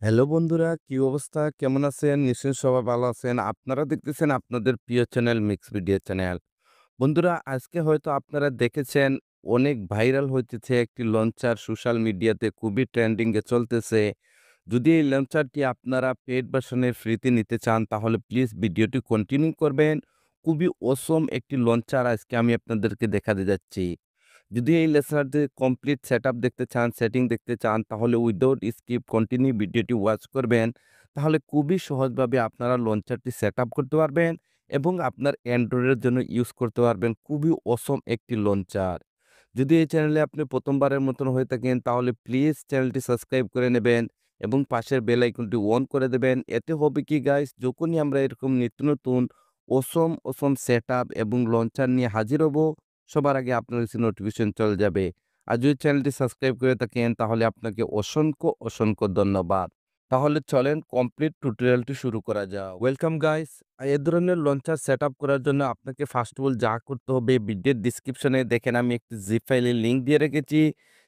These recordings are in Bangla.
হ্যালো বন্ধুরা, কি অবস্থা? কেমন আছেন? নিশ্চয়ই সবাই ভালো আছেন। আপনারা দেখতেছেন আপনাদের প্রিয় চ্যানেল মিক্স ভিডিও চ্যানেল। বন্ধুরা, আজকে হয়তো আপনারা দেখেছেন অনেক ভাইরাল হইতেছে একটি লঞ্চার সোশ্যাল মিডিয়াতে খুবই ট্রেন্ডিং এ চলতেছে। যদি এই লঞ্চারটি আপনারা পেইড ভার্শনে ফ্রিতে নিতে চান তাহলে প্লিজ ভিডিওটি কন্টিনিউ করবেন। খুবই অসম একটি লঞ্চার আজকে আমি আপনাদেরকে দেখাতে যাচ্ছি। যদি এই লেসনারদের কমপ্লিট সেটআপ দেখতে চান, সেটিং দেখতে চান তাহলে উইথআউট স্কিপ কন্টিনিউ ভিডিওটি ওয়াচ করবেন। তাহলে খুবই সহজভাবে আপনারা লঞ্চারটি সেটআপ করতে পারবেন এবং আপনার অ্যান্ড্রয়েডের জন্য ইউজ করতে পারবেন। খুবই অসম একটি লঞ্চার। যদি এই চ্যানেলে আপনি প্রথমবারের মতন হয়ে থাকেন তাহলে প্লিজ চ্যানেলটি সাবস্ক্রাইব করে নেবেন এবং পাশের বেল আইকনটি অন করে দেবেন। এতে হবে কি গাইস, যখনই আমরা এরকম নিত্য নতুন অসম সেটআপ এবং লঞ্চার নিয়ে হাজির হব, সবার আগে আপনার কাছে নোটিফিকেশন চলে যাবে। আর যদি চ্যানেলটি সাবস্ক্রাইব করে থাকেন তাহলে আপনাকে অসংখ্য ধন্যবাদ। তাহলে চলেন কমপ্লিট টিউটোরিয়ালটি শুরু করা যাক। Welcome guys. এ ধরনের লঞ্চার সেটআপ করার জন্য আপনাকে ফার্স্ট অফ অল যা করতে হবে, ভিডিওর ডেসক্রিপশনে দেখেন আমি একটি জিপ ফাইলের লিংক দিয়ে রেখেছি।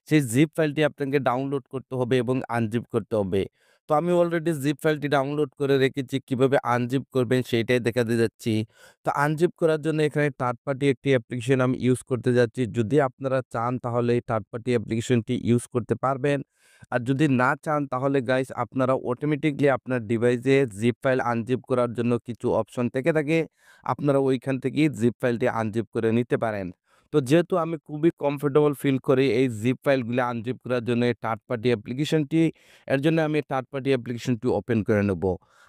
সেই জিপ ফাইলটি আপনাকে ডাউনলোড করতে হবে এবং আনজিপ করতে হবে। তো আমি অলরেডি জিপ ফাইলটি ডাউনলোড করে রেখেছি। কিভাবে আনজিপ করবেন সেইটাই দেখাতে যাচ্ছি। তো আনজিপ করার জন্য এখানে থার্ড পার্টি একটি অ্যাপ্লিকেশন আমি ইউজ করতে যাচ্ছি। যদি আপনারা চান তাহলে এই থার্ড পার্টি অ্যাপ্লিকেশনটি ইউজ করতে পারবেন। আর যদি না চান তাহলে গাইস আপনারা অটোমেটিকলি আপনার ডিভাইসে জিপ ফাইল আনজিপ করার জন্য কিছু অপশন থেকে থাকে। আপনারা ওইখান থেকেই জিপ ফাইলটি আনজিপ করে নিতে পারেন। তো যেহেতু আমি খুবই কমফোর্টেবল ফিল করি এই জিপ ফাইলগুলো আনজিপ করার জন্য এই থার্ড পার্টি অ্যাপ্লিকেশনটি, এর জন্য আমি থার্ড পার্টি অ্যাপ্লিকেশনটি ওপেন করে নেব।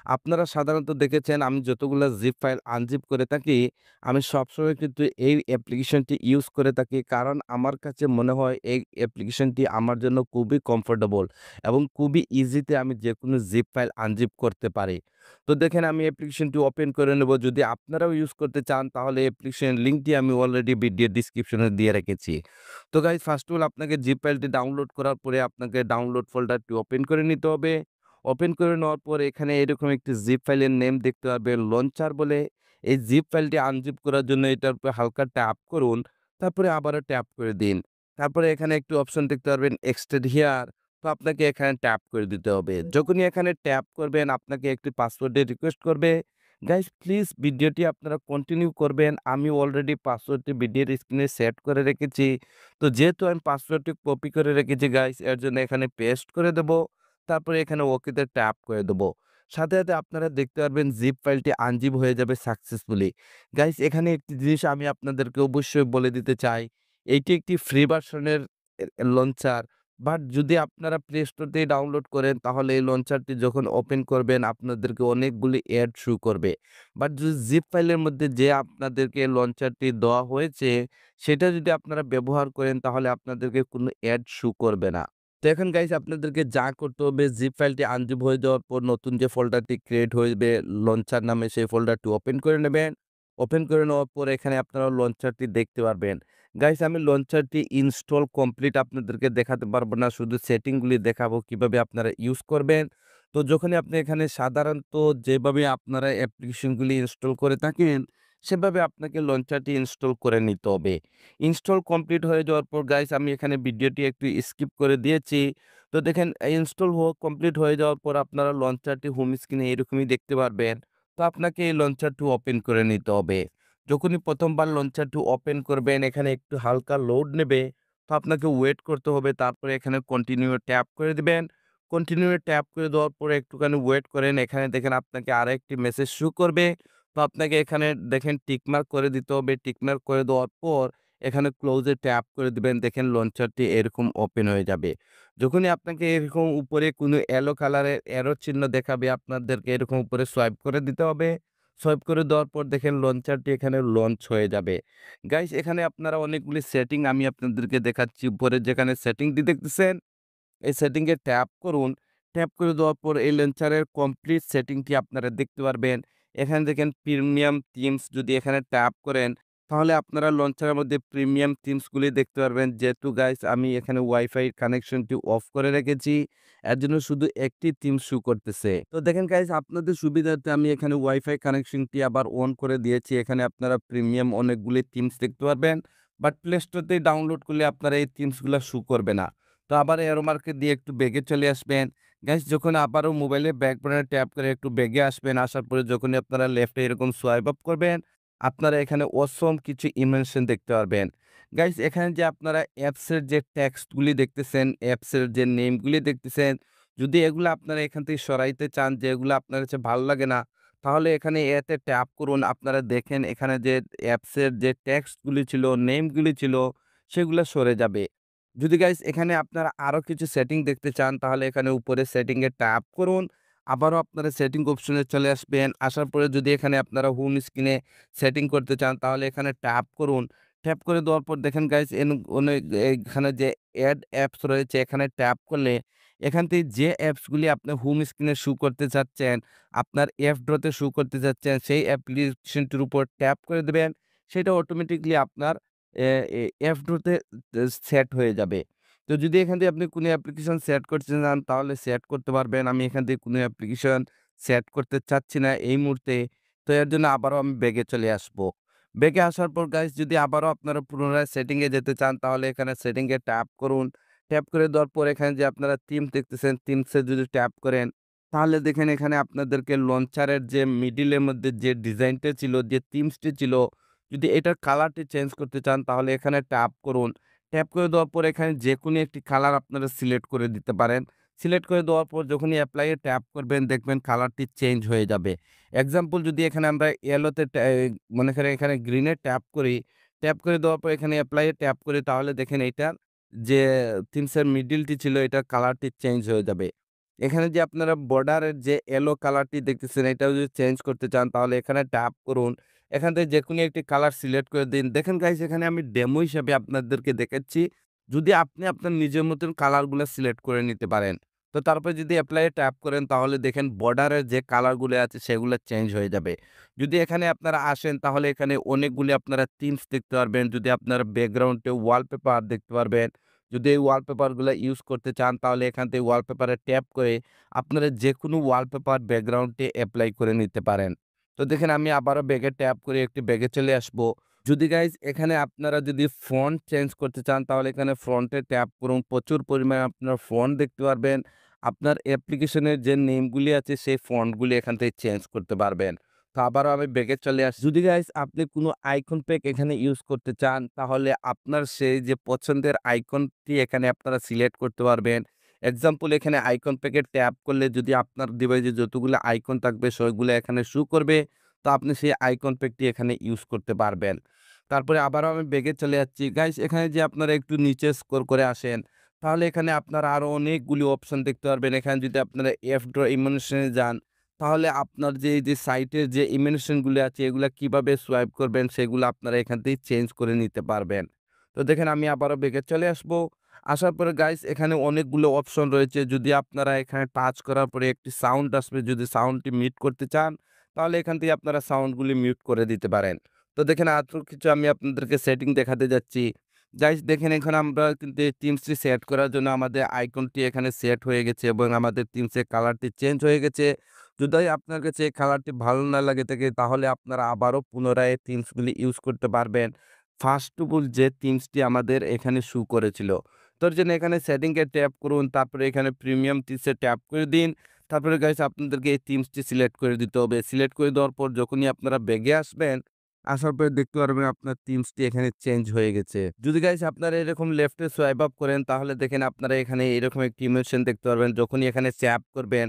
আপনারা সাধারণত দেখেছেন আমি যতগুলো জিপ ফাইল আনজিপ করে থাকি, আমি সবসময় কিন্তু এই অ্যাপ্লিকেশনটি ইউজ করে থাকি। কারণ আমার কাছে মনে হয় এই অ্যাপ্লিকেশনটি আমার জন্য খুবই কমফোর্টেবল এবং খুবই ইজিতে আমি যেকোনো জিপ ফাইল আনজিপ করতে পারি। তো দেখেন আমি অ্যাপ্লিকেশনটি ওপেন করে নেব। যদি আপনারাও ইউজ করতে চান তাহলে অ্যাপ্লিকেশন লিঙ্কটি আমি অলরেডি ভিডিও ডেসক্রিপশনে দিয়ে রেখেছি। তো গাইস ফার্স্ট অফ অল আপনাকে জিপ ফাইলটি ডাউনলোড করার পরে আপনাকে ডাউনলোড ফোল্ডারটি ওপেন করে নিতে হবে। ওপেন করে নেওয়ার পর এখানে এরকম একটি জিপ ফাইলের নেম দেখতে পাবেন লঞ্চার বলে। এই জিপ ফাইলটি আনজিপ করার জন্য এটার উপরে হালকা ট্যাপ করুন। তারপরে আবারও ট্যাপ করে দিন। তারপরে এখানে একটি অপশন দেখতে পারবেন এক্সটেন্ড হিয়ার। তো আপনাকে এখানে ট্যাপ করে দিতে হবে। যখনই এখানে ট্যাপ করবেন আপনাকে একটি পাসওয়ার্ডের রিকোয়েস্ট করবে। গাইস প্লিজ ভিডিওটি আপনারা কন্টিনিউ করবেন। আমি অলরেডি পাসওয়ার্ডটি ভিডিওর স্ক্রিনে সেট করে রেখেছি। তো যেহেতু আমি পাসওয়ার্ডটি কপি করে রেখেছি গাইস, এর জন্য এখানে পেস্ট করে দেব। তারপরে এখানে ওকেতে ট্যাপ করে দেব। সাথে আপনারা দেখতে পারবেন জিপ ফাইলটি আনজিপ হয়ে যাবে সাকসেসফুলি। গাইস এখানে একটি জিনিস আমি আপনাদেরকে অবশ্যই বলে দিতে চাই। এইটি একটি ফ্রি ভার্সনের লঞ্চার। বাট যদি আপনারা প্লে স্টোর থেকে ডাউনলোড করেন তাহলে এই লঞ্চারটি যখন ওপেন করবেন আপনাদেরকে অনেকগুলি অ্যাড শো করবে। বাট যদি জিপ ফাইলের মধ্যে যে আপনাদেরকে লঞ্চারটি দেওয়া হয়েছে সেটা যদি আপনারা ব্যবহার করেন তাহলে আপনাদেরকে কোনো অ্যাড শো করবে না। তো এখন গাইস আপনাদেরকে যা করতে হবে, জিপ ফাইলটি আনজিপ হয়ে যাওয়ার পর নতুন যে ফোল্ডারটি ক্রিয়েট হইবে লঞ্চার নামে সেই ফোল্ডারটি ওপেন করে নেবেন। ওপেন করে নেওয়ার পর এখানে আপনারা লঞ্চারটি দেখতে পারবেন। গাইস আমি লঞ্চারটি ইনস্টল কমপ্লিট আপনাদেরকে দেখাতে পারবো না, শুধু সেটিংগুলি দেখাবো কিভাবে আপনারা ইউজ করবেন। তো যখনই আপনি এখানে সাধারণত যেভাবে আপনারা অ্যাপ্লিকেশনগুলি ইনস্টল করে থাকেন সেভাবে আপনাকে লঞ্চারটি ইনস্টল করে নিতে হবে। ইনস্টল কমপ্লিট হয়ে যাওয়ার পর গাইস আমি এখানে ভিডিওটি একটু স্কিপ করে দিয়েছি। তো দেখেন ইনস্টল কমপ্লিট হয়ে যাওয়ার পর আপনারা লঞ্চারটি হোম স্ক্রিনে এরকমই দেখতে পারবেন। তো আপনাকে এই লঞ্চারটি ওপেন করে নিতে হবে। যখনই প্রথমবার লঞ্চারটি ওপেন করবেন এখানে একটু হালকা লোড নেবে। তো আপনাকে ওয়েট করতে হবে। তারপরে এখানে কন্টিনিউ ট্যাপ করে দিবেন। কন্টিনিউ ট্যাপ করে দেওয়ার পরে একটুখানি ওয়েট করেন। এখানে দেখেন আপনাকে আরেকটি মেসেজ শো করবে। তো আপনাকে এখানে দেখেন টিক মার্ক করে দিতে হবে। টিক মার্ক করে দেওয়ার পর এখানে ক্লোজ এ ট্যাপ করে দিবেন। দেখেন লঞ্চারটি এরকম ওপেন হয়ে যাবে। যখনই আপনাকে এরকম উপরে কোনো ইয়েলো কালারের অ্যারো চিহ্ন দেখাবে আপনাদেরকে এরকম উপরে সোয়াইপ করে দিতে হবে। সোয়াইপ করে দেওয়ার পর দেখেন লঞ্চারটি এখানে লঞ্চ হয়ে যাবে। গাইস এখানে আপনারা অনেকগুলি সেটিং আমি আপনাদেরকে দেখাচ্ছি। উপরে যেখানে সেটিংটি দেখতেছেন এই সেটিংয়ে ট্যাপ করুন। ট্যাপ করে দেওয়ার পর এই লঞ্চারের কমপ্লিট সেটিংটি আপনারা দেখতে পারবেন। এখানে দেখেন প্রিমিয়াম থিমস, যদি এখানে ট্যাপ করেন তাহলে আপনারা লঞ্চারের মধ্যে প্রিমিয়াম থিমসগুলি দেখতে পারবেন। যেহেতু গাইস আমি এখানে ওয়াইফাই কানেকশনটি অফ করে রেখেছি, এর জন্য শুধু একটি থিম শো করতেছে। তো দেখেন গাইস আপনাদের সুবিধার্থে আমি এখানে ওয়াইফাই কানেকশনটি আবার অন করে দিয়েছি। এখানে আপনারা প্রিমিয়াম অনেকগুলি থিমস দেখতে পারবেন। বাট প্লে স্টোর থেকে ডাউনলোড করলে আপনারা এই থিমসগুলা শো করবে না। তো আবার এরো মার্কে দিয়ে একটু বেগে চলে আসবেন। গাইস যখন আবারও মোবাইলে ব্যাক বাটনে ট্যাপ করে একটু ব্যাগে আসবেন, আসার পরে যখনই আপনারা লেফটে এরকম সোয়াইপ আপ করবেন, আপনারা এখানে অসম কিছু ইমেনশন দেখতে পারবেন। গাইস এখানে যে আপনারা অ্যাপসের যে টেক্সটগুলি দেখতেছেন, অ্যাপসের যে নেমগুলি দেখতেছেন, যদি এগুলা আপনারা এখান থেকে সরাইতে চান যে এগুলা আপনার কাছে ভালো লাগে না, তাহলে এখানে এতে ট্যাপ করুন। আপনারা দেখেন এখানে যে অ্যাপসের যে টেক্সটগুলি ছিল, নেমগুলি ছিল সেগুলা সরে যাবে। যদি গাইস এখানে আপনারা আরো কিছু সেটিং দেখতে চান তাহলে এখানে উপরে সেটিং এ ট্যাপ করুন। আবারও আপনারা সেটিং অপশনে চলে আসবেন। আসার পরে যদি এখানে আপনারা হোম স্ক্রিনে সেটিং করতে চান তাহলে এখানে ট্যাপ করুন। ট্যাপ করে দেওয়ার পর দেখেন গাইস অনেক এখানে যে এড অ্যাপস রয়েছে এখানে ট্যাপ করলে এখান থেকে যে অ্যাপসগুলি আপনি হোম স্ক্রিনে শো করতে চাচ্ছেন, আপনার অ্যাপ ড্রতে শো করতে চাচ্ছেন সেই অ্যাপ্লিকেশনটির উপর ট্যাপ করে দিবেন। সেটা অটোমেটিক্যালি আপনার এ এ অ্যাপ ড্রতে সেট হয়ে যাবে। তো যদি এখান থেকে আপনি কোনো অ্যাপ্লিকেশন সেট করতে চান তাহলে সেট করতে পারবেন। আমি এখান থেকে কোনো অ্যাপ্লিকেশন সেট করতে চাচ্ছি না এই মুহূর্তে। তো এর জন্য আবারও আমি ব্যাকে চলে আসবো। ব্যাকে আসার পর গাইস যদি আবারও আপনারা পুনরায় সেটিং এ যেতে চান তাহলে এখানে সেটিং এ ট্যাপ করুন। ট্যাপ করে দেওয়ার পর এখানে যে আপনারা থিম দেখতেছেন, থিমস এ যদি ট্যাপ করেন তাহলে দেখেন এখানে আপনাদেরকে লঞ্চারের যে মিডল এর মধ্যে যে ডিজাইনটা ছিল, যে থিমসটি ছিল, যদি এটার কালারটি চেঞ্জ করতে চান তাহলে এখানে ট্যাপ করুন। ট্যাপ করে দেওয়ার পর এখানে যেকোনো একটি কালার আপনারা সিলেক্ট করে দিতে পারেন। সিলেক্ট করে দেওয়ার পর যখনই এপ্লাই এ ট্যাপ করবেন দেখবেন কালারটি চেঞ্জ হয়ে যাবে। এক্সাম্পল যদি এখানে আমরা ইয়েলোতে মনে করেন এখানে গ্রিন এ ট্যাপ করি, ট্যাপ করে দেওয়ার পর এখানে এপ্লাই এ ট্যাপ করি তাহলে দেখেন এইটার যে থিমস এর মিডলটি ছিল এটার কালারটি চেঞ্জ হয়ে যাবে। এখানে যে আপনারা বর্ডারের যে ইয়েলো কালারটি দেখতেছেন এটাও যদি চেঞ্জ করতে চান তাহলে এখানে ট্যাপ করুন। এখান থেকে যেকোনো একটি কালার সিলেক্ট করে দিন। দেখেন গাইস এখানে আমি ডেমো হিসাবে আপনাদেরকে দেখাচ্ছি। যদি আপনি আপনার নিজের মতন কালারগুলা সিলেক্ট করে নিতে পারেন। তো তারপরে যদি এপ্লাই এ ট্যাপ করেন তাহলে দেখেন বর্ডারের যে কালারগুলো আছে সেগুলো চেঞ্জ হয়ে যাবে। যদি এখানে আপনারা আসেন তাহলে এখানে অনেকগুলি আপনারা থিমস দেখতে পারবেন। যদি আপনারা ব্যাকগ্রাউন্ডে ওয়ালপেপার দেখতে পারবেন। যদি এই ওয়ালপেপারগুলা ইউজ করতে চান তাহলে এখান থেকে ওয়ালপেপারে ট্যাপ করে আপনারা যেকোনো ওয়ালপেপার ব্যাকগ্রাউন্ডে এপ্লাই করে নিতে পারেন। তো দেখেন আমি আবারও ব্যাগে ট্যাপ করে একটি ব্যাগে চলে আসবো। যদি গাইজ এখানে আপনারা যদি ফন্ট চেঞ্জ করতে চান তাহলে এখানে ফন্টে ট্যাপ করুন। প্রচুর পরিমাণে আপনারা ফন্ট দেখতে পারবেন। আপনার অ্যাপ্লিকেশনের যে নেমগুলি আছে সেই ফন্টগুলি এখান থেকে চেঞ্জ করতে পারবেন। তো আবারও আমি ব্যাগে চলে আসছি। যদি গাইজ আপনি কোনো আইকন প্যাক এখানে ইউজ করতে চান তাহলে আপনার সেই যে পছন্দের আইকনটি এখানে আপনারা সিলেক্ট করতে পারবেন। এক্সাম্পল এখানে আইকন প্যাকে ট্যাপ করলে যদি আপনার ডিভাইসে যতগুলো আইকন থাকবে সেগুলো এখানে শো করবে। তো আপনি সেই আইকন প্যাকটি এখানে ইউজ করতে পারবেন। তারপরে আবারও আমি ব্যাগে চলে যাচ্ছি। গাইস এখানে যে আপনারা একটু নিচে স্ক্রল করে আসেন, তাহলে এখানে আপনারা আরো অনেকগুলি অপশন দেখতে পারবেন। এখানে যদি আপনারা এফড্র ইমোশন এ যান, তাহলে আপনার যে এই যে সাইটের যে ইমোশন গুলো আছে এগুলা কিভাবে সোয়াইপ করবেন সেগুলো আপনারা এখান থেকে চেঞ্জ করে নিতে পারবেন। তো দেখেন আমি আবারও ব্যাকে চলে আসবো। আসার পরে গাইস এখানে অনেকগুলো অপশন রয়েছে। যদি আপনারা এখানে টাচ করার পরে একটি সাউন্ড আসবে, যদি সাউন্ডটি মিউট করতে চান, তাহলে এখান থেকে আপনারা সাউন্ডগুলি মিউট করে দিতে পারেন। তো দেখেন আরো কিছু আমি আপনাদেরকে সেটিং দেখাতে যাচ্ছি। গাইস দেখেন এখানে আমরা কিন্তু এই থিমসটি সেট করার জন্য আমাদের আইকনটি এখানে সেট হয়ে গেছে এবং আমাদের থিমসের কালারটি চেঞ্জ হয়ে গেছে। যদি আপনার কাছে এই কালারটি ভালো না লাগে থাকে তাহলে আপনারা আবারও পুনরায় এই থিমসগুলি ইউজ করতে পারবেন। ফার্স্ট অফ অল যে থিমসটি আমাদের এখানে শো করেছিল। তো এর জন্য এখানে সেটিং এ ট্যাপ করুন। তারপরে এখানে প্রিমিয়াম থিমস এ ট্যাপ করে দিন। তারপরে গাইস আপনাদেরকে এই থিমসটি সিলেক্ট করে দিতে হবে। সিলেক্ট করে দেওয়ার পর যখনই আপনারা ব্যাগে আসবেন, আসার পরে দেখতে পারবেন আপনার থিমসটি এখানে চেঞ্জ হয়ে গেছে। যদি গাইস আপনারা এরকম লেফটে সোয়াইপ আপ করেন তাহলে দেখেন আপনারা এখানে এরকম একটি ইমোশন দেখতে পারবেন। যখনই এখানে ট্যাপ করবেন,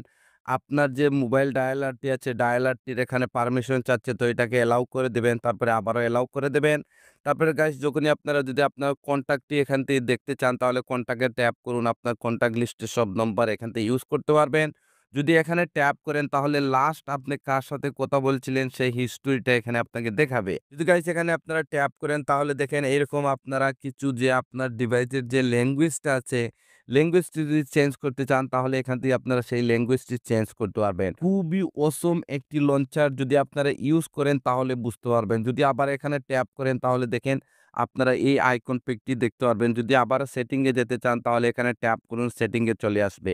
আপনার যে মোবাইল ডায়ালারটি আছে ডায়ালারটির এখানে পারমিশন চাচ্ছে তো এটাকে এলাও করে দিবেন। তারপরে আবারও এলাও করে দিবেন। তারপরে গাইস যখনই আপনারা যদি আপনার কনট্যাক্টটি এখান থেকে দেখতে চান তাহলে কনট্যাক্টে ট্যাপ করুন। আপনার কনট্যাক্ট লিস্টের সব নম্বর এখান থেকে ইউজ করতে পারবেন। যদি এখানে ট্যাপ করেন তাহলে লাস্ট আপনি কার সাথে কথা বলছিলেন সেই হিস্ট্রিটা এখানে আপনাকে দেখাবে। যদি গাইস এখানে আপনারা ট্যাপ করেন তাহলে দেখেন এরকম আপনারা কিছু যে আপনার ডিভাইসের যে ল্যাঙ্গুয়েজটা আছে, ল্যাঙ্গুয়েজটি যদি চেঞ্জ করতে চান তাহলে এখান থেকে আপনারা সেই ল্যাঙ্গুয়েজটি চেঞ্জ করতে পারবেন। খুবই অসম একটি লঞ্চার, যদি আপনারা ইউজ করেন তাহলে বুঝতে পারবেন। যদি আবার এখানে ট্যাপ করেন তাহলে দেখেন আপনারা এই আইকন পিকটি দেখতে পারবেন। যদি আবার সেটিং এ যেতে চান তাহলে এখানে ট্যাপ করুন, সেটিং এ চলে আসবে।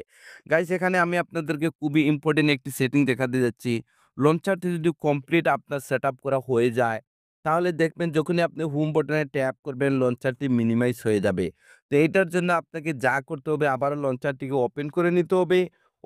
গাইস এখানে আমি আপনাদেরকে খুবই ইম্পোর্টেন্ট একটি সেটিং দেখাতে যাচ্ছি। লঞ্চারটি যদি কমপ্লিট আপনার সেটআপ করা হয়ে যায়, তাহলে দেখবেন যখনই আপনি হোম বাটনে ট্যাপ করবেন লঞ্চারটি মিনিমাইজ হয়ে যাবে। তো এইটার জন্য আপনাকে যা করতে হবে আবারও লঞ্চারটিকে ওপেন করে নিতে হবে।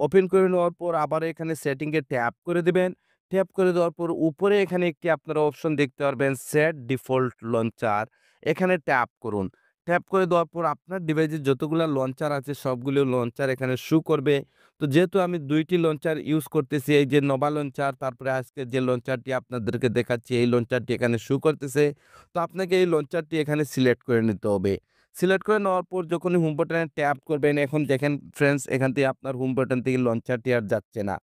ওপেন করে নেওয়ার পর আবার এখানে সেটিংয়ে ট্যাপ করে দিবেন। ট্যাপ করে দেওয়ার পর উপরে এখানে একটি আপনারা অপশন দেখতে পারবেন সেট ডিফল্ট লঞ্চার। এখানে ট্যাপ করুন। ট্যাপ করে দেওয়ার পর আপনার ডিভাইসে যতগুলা লঞ্চার আছে সবগুলো লঞ্চার এখানে শো করবে। তো যেহেতু আমি ২ টি লঞ্চার ইউজ করতেছি, এই যে নোভা লঞ্চার, তারপরে আজকে যে লঞ্চারটি আপনাদেরকে দেখাচ্ছি এই লঞ্চারটি এখানে শো করতেছে। তো আপনাকে এই লঞ্চারটি এখানে সিলেক্ট করে নিতে হবে। সিলেক্ট করে নেওয়ার পর যখনই হোম বাটনে ট্যাপ করবেন, এখন দেখেন ফ্রেন্ডস এখান থেকে আপনার হোম বাটন থেকে লঞ্চারটি আর যাচ্ছে না।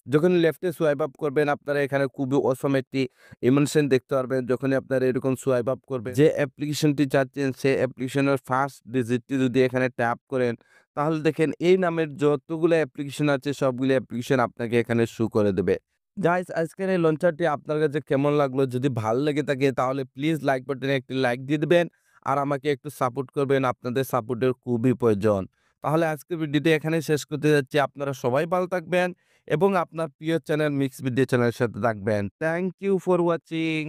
যখনই লেফটে সোয়াইপ আপ করবেন আপনারা এখানে খুবই অসম একটি ইমোশন দেখতে পারবেন। যখনই আপনারা এরকম সোয়াইপ আপ করবেন, যে অ্যাপ্লিকেশনটি চাচ্ছেন সেই অ্যাপ্লিকেশনের ফার্স্ট ডিজিটটি যদি এখানে ট্যাপ করেন, তাহলে দেখেন এই নামের যতগুলো অ্যাপ্লিকেশন আছে সবগুলো অ্যাপ্লিকেশন আপনাকে এখানে শো করে দেবে। গাইস, আজকের এই লঞ্চারটি আপনার কাছে কেমন লাগলো? যদি ভালো লেগে থাকে তাহলে প্লিজ লাইক বাটনে একটি লাইক দিয়ে দিবেন। আর আমাকে একটু সাপোর্ট করবেন। আপনাদের সাপোর্টের খুবই প্রয়োজন। তাহলে আজকের ভিডিওটি এখানেই শেষ করতে যাচ্ছি। আপনারা সবাই ভালো থাকবেন এবং আপনার প্রিয় চ্যানেল মিক্স ভিডিও চ্যানেলের সাথে থাকবেন। Thank you for watching.